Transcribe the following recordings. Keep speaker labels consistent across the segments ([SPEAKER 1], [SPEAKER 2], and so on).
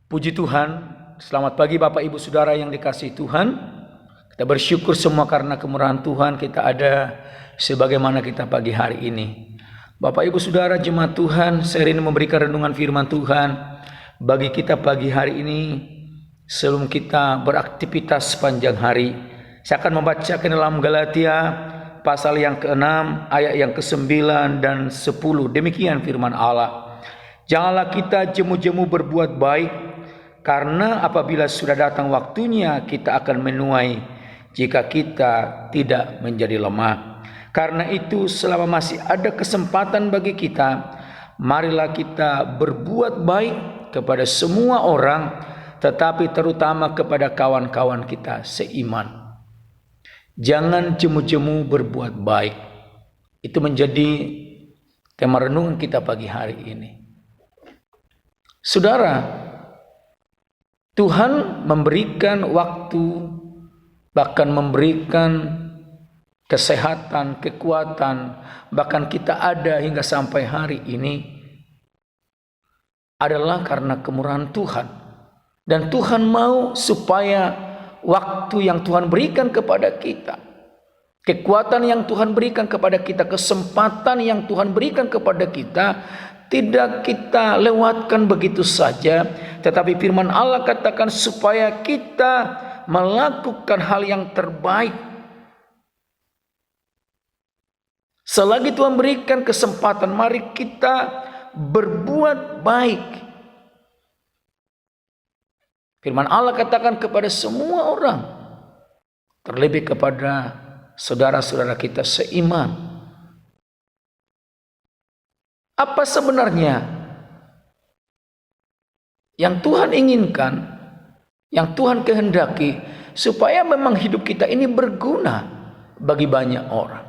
[SPEAKER 1] Puji Tuhan, selamat pagi Bapak Ibu Saudara yang dikasihi Tuhan. Kita bersyukur semua karena kemurahan Tuhan kita ada sebagaimana kita pagi hari ini. Bapak Ibu Saudara jemaat Tuhan, saya ini memberikan renungan firman Tuhan bagi kita pagi hari ini sebelum kita beraktivitas sepanjang hari. Saya akan membacakan dalam Galatia pasal yang ke-6 ayat yang ke-9 dan 10. Demikian firman Allah. Janganlah kita jemu-jemu berbuat baik, karena apabila sudah datang waktunya kita akan menuai jika kita tidak menjadi lemah. Karena itu selama masih ada kesempatan bagi kita, marilah kita berbuat baik kepada semua orang, tetapi terutama kepada kawan-kawan kita seiman. Jangan jemu-jemu berbuat baik. Itu menjadi tema renungan kita pagi hari ini. Saudara, Tuhan memberikan waktu, bahkan memberikan kesehatan, kekuatan, bahkan kita ada hingga sampai hari ini adalah karena kemurahan Tuhan. Dan Tuhan mau supaya waktu yang Tuhan berikan kepada kita, kekuatan yang Tuhan berikan kepada kita, kesempatan yang Tuhan berikan kepada kita, tidak kita lewatkan begitu saja, tetapi firman Allah katakan supaya kita melakukan hal yang terbaik. Selagi Tuhan berikan kesempatan, mari kita berbuat baik. Firman Allah katakan kepada semua orang, terlebih kepada saudara-saudara kita seiman. Apa sebenarnya yang Tuhan inginkan, yang Tuhan kehendaki, supaya memang hidup kita ini berguna bagi banyak orang?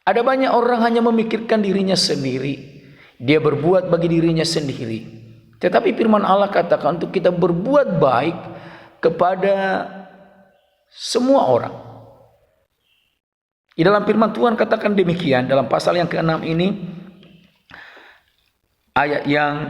[SPEAKER 1] Ada banyak orang hanya memikirkan dirinya sendiri, dia berbuat bagi dirinya sendiri. Tetapi firman Allah katakan untuk kita berbuat baik kepada semua orang. Di dalam firman Tuhan katakan demikian dalam pasal yang ke-6 ini, ayat yang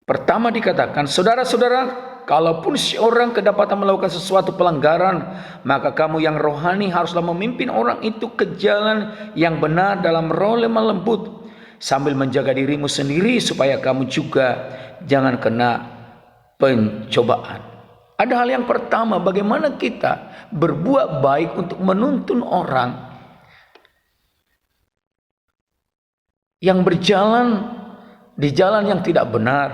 [SPEAKER 1] pertama dikatakan, saudara-saudara, kalaupun seorang kedapatan melakukan sesuatu pelanggaran, maka kamu yang rohani haruslah memimpin orang itu ke jalan yang benar dalam roh lemah lembut, sambil menjaga dirimu sendiri supaya kamu juga jangan kena pencobaan. Ada hal yang pertama, bagaimana kita berbuat baik untuk menuntun orang yang berjalan di jalan yang tidak benar,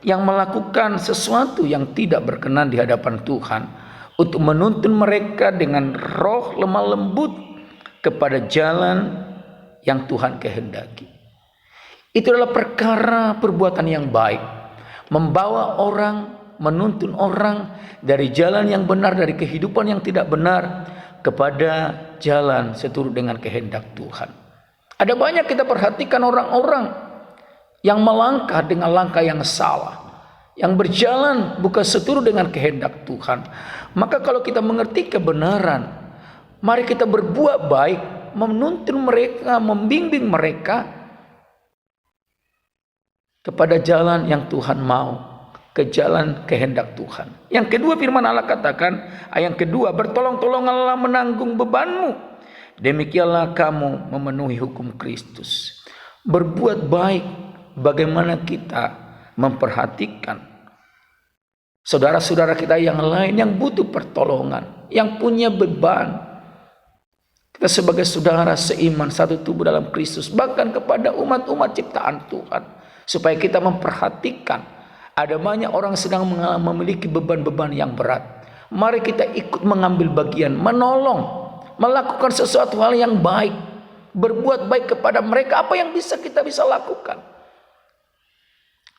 [SPEAKER 1] yang melakukan sesuatu yang tidak berkenan di hadapan Tuhan, untuk menuntun mereka dengan roh lemah lembut kepada jalan yang Tuhan kehendaki. Itu adalah perkara perbuatan yang baik, membawa orang, menuntun orang dari jalan yang benar, dari kehidupan yang tidak benar kepada jalan seturut dengan kehendak Tuhan. Ada banyak kita perhatikan orang-orang yang melangkah dengan langkah yang salah, yang berjalan bukan seturut dengan kehendak Tuhan. Maka kalau kita mengerti kebenaran, mari kita berbuat baik, menuntun mereka, membimbing mereka kepada jalan yang Tuhan mau, ke jalan kehendak Tuhan. Yang kedua firman Allah katakan, ayat yang kedua, bertolong-tolonglah menanggung bebanmu, demikianlah kamu memenuhi hukum Kristus. Berbuat baik, bagaimana kita memperhatikan saudara-saudara kita yang lain yang butuh pertolongan, yang punya beban. Kita sebagai saudara seiman, satu tubuh dalam Kristus, bahkan kepada umat-umat ciptaan Tuhan, supaya kita memperhatikan ada banyak orang sedang memiliki beban-beban yang berat. Mari kita ikut mengambil bagian, menolong, melakukan sesuatu hal yang baik, berbuat baik kepada mereka. Apa yang kita bisa lakukan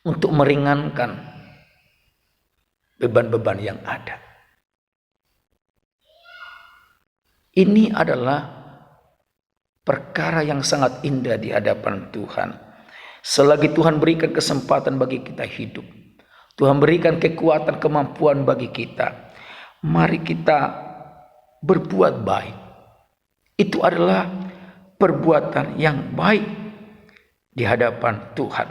[SPEAKER 1] untuk meringankan beban-beban yang ada. Ini adalah perkara yang sangat indah di hadapan Tuhan. Selagi Tuhan berikan kesempatan bagi kita hidup, Tuhan berikan kekuatan, kemampuan bagi kita, mari kita berbuat baik. Itu adalah perbuatan yang baik di hadapan Tuhan.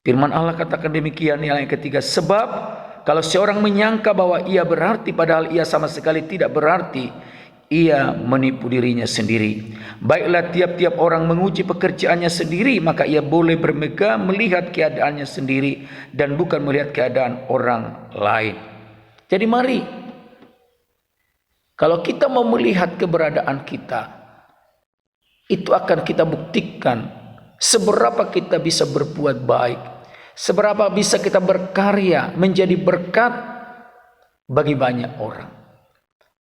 [SPEAKER 1] Firman Allah katakan demikian yang ketiga, sebab kalau seorang menyangka bahwa ia berarti padahal ia sama sekali tidak berarti, ia menipu dirinya sendiri. Baiklah, tiap-tiap orang menguji pekerjaannya sendiri, maka ia boleh bermegah melihat keadaannya sendiri dan bukan melihat keadaan orang lain. Jadi mari, kalau kita mau melihat keberadaan kita, itu akan kita buktikan seberapa kita bisa berbuat baik, seberapa bisa kita berkarya menjadi berkat bagi banyak orang.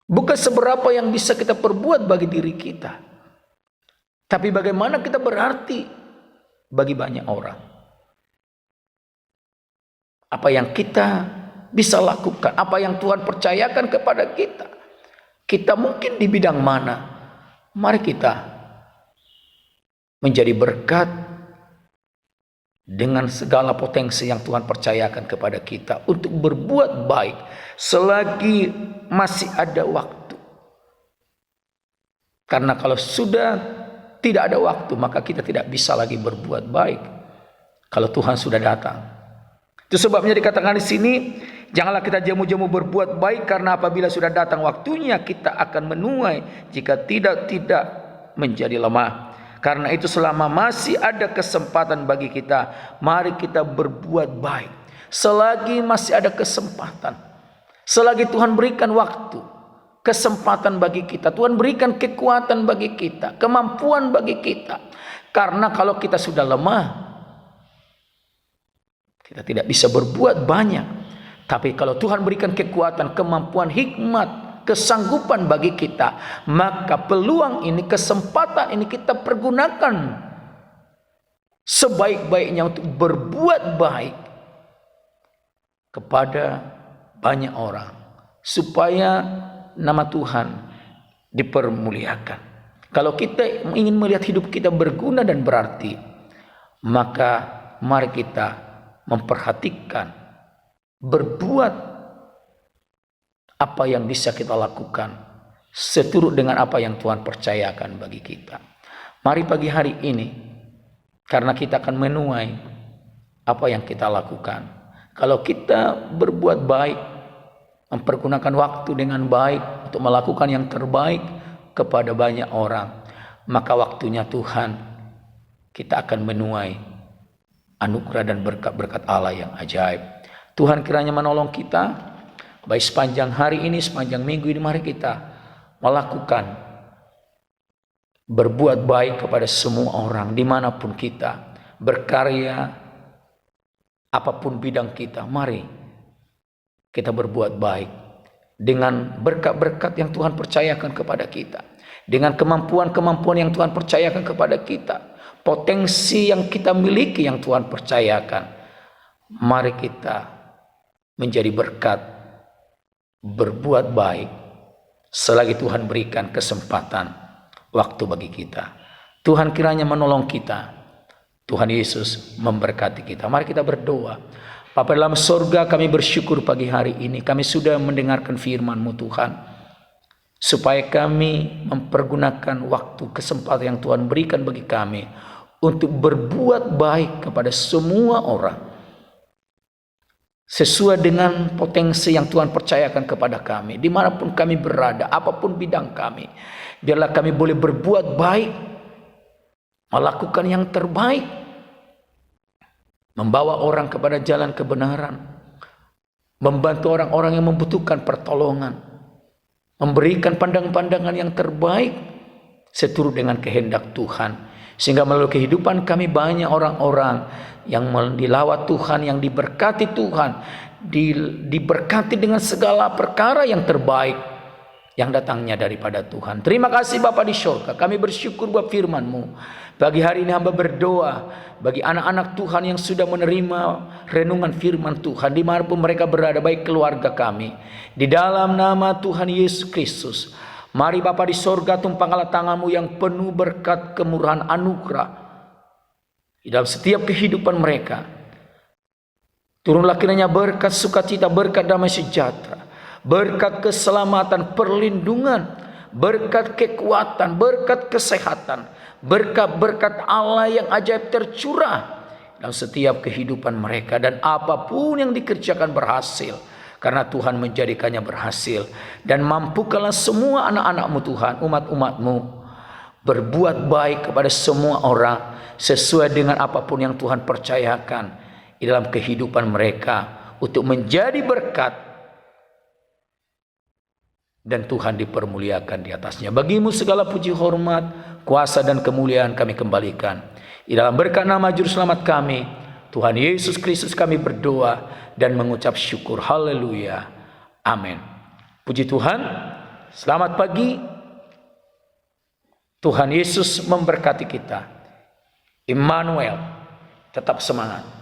[SPEAKER 1] Bukan seberapa yang bisa kita perbuat bagi diri kita, tapi bagaimana kita berarti bagi banyak orang. Apa yang kita bisa lakukan, apa yang Tuhan percayakan kepada kita. Kita mungkin di bidang mana, mari kita menjadi berkat dengan segala potensi yang Tuhan percayakan kepada kita untuk berbuat baik selagi masih ada waktu. Karena kalau sudah tidak ada waktu, maka kita tidak bisa lagi berbuat baik kalau Tuhan sudah datang. Itu sebabnya dikatakan di sini, janganlah kita jamu-jamu berbuat baik, karena apabila sudah datang waktunya kita akan menuai jika tidak menjadi lemah. Karena itu selama masih ada kesempatan bagi kita, mari kita berbuat baik. Selagi masih ada kesempatan, selagi Tuhan berikan waktu, kesempatan bagi kita, Tuhan berikan kekuatan bagi kita, kemampuan bagi kita. Karena kalau kita sudah lemah, kita tidak bisa berbuat banyak. Tapi kalau Tuhan berikan kekuatan, kemampuan, hikmat, kesanggupan bagi kita, maka peluang ini, kesempatan ini kita pergunakan sebaik-baiknya untuk berbuat baik kepada banyak orang, supaya nama Tuhan dipermuliakan. Kalau kita ingin melihat hidup kita berguna dan berarti, maka mari kita memperhatikan, berbuat apa yang bisa kita lakukan seturut dengan apa yang Tuhan percayakan bagi kita. Mari pagi hari ini, karena kita akan menuai apa yang kita lakukan. Kalau kita berbuat baik, mempergunakan waktu dengan baik untuk melakukan yang terbaik kepada banyak orang, maka waktunya Tuhan kita akan menuai anugerah dan berkat-berkat Allah yang ajaib. Tuhan kiranya menolong kita. Baik sepanjang hari ini, sepanjang minggu ini, mari kita melakukan berbuat baik kepada semua orang dimanapun kita, berkarya apapun bidang kita. Mari kita berbuat baik dengan berkat-berkat yang Tuhan percayakan kepada kita, dengan kemampuan-kemampuan yang Tuhan percayakan kepada kita, potensi yang kita miliki yang Tuhan percayakan. Mari kita menjadi berkat, berbuat baik selagi Tuhan berikan kesempatan waktu bagi kita. Tuhan kiranya menolong kita. Tuhan Yesus memberkati kita. Mari kita berdoa. Bapa dalam sorga, kami bersyukur pagi hari ini kami sudah mendengarkan firman-Mu Tuhan, supaya kami mempergunakan waktu, kesempatan yang Tuhan berikan bagi kami untuk berbuat baik kepada semua orang sesuai dengan potensi yang Tuhan percayakan kepada kami. Dimanapun kami berada, apapun bidang kami, biarlah kami boleh berbuat baik, melakukan yang terbaik, membawa orang kepada jalan kebenaran, membantu orang-orang yang membutuhkan pertolongan, memberikan pandangan-pandangan yang terbaik seturut dengan kehendak Tuhan. Sehingga melalui kehidupan kami banyak orang-orang yang dilawat Tuhan, yang diberkati Tuhan, diberkati dengan segala perkara yang terbaik yang datangnya daripada Tuhan. Terima kasih Bapa di surga. Kami bersyukur buat firman-Mu. Pagi hari ini hamba berdoa bagi anak-anak Tuhan yang sudah menerima renungan firman Tuhan dimanapun mereka berada, baik keluarga kami, di dalam nama Tuhan Yesus Kristus. Mari Bapa di sorga, tumpangkanlah tangan-Mu yang penuh berkat, kemurahan, anugerah di dalam setiap kehidupan mereka. Turunlah kiranya berkat sukacita, berkat damai sejahtera, berkat keselamatan, perlindungan, berkat kekuatan, berkat kesehatan, berkat-berkat Allah yang ajaib tercurah dalam setiap kehidupan mereka, dan apapun yang dikerjakan berhasil karena Tuhan menjadikannya berhasil. Dan mampukanlah semua anak-anak-Mu Tuhan, umat-umat-Mu, berbuat baik kepada semua orang sesuai dengan apapun yang Tuhan percayakan di dalam kehidupan mereka untuk menjadi berkat, dan Tuhan dipermuliakan di atasnya. Bagi-Mu segala puji, hormat, kuasa dan kemuliaan kami kembalikan. Di dalam berkat nama Juru Selamat kami, Tuhan Yesus Kristus, kami berdoa dan mengucap syukur. Haleluya. Amin. Puji Tuhan. Selamat pagi. Tuhan Yesus memberkati kita. Immanuel, tetap semangat.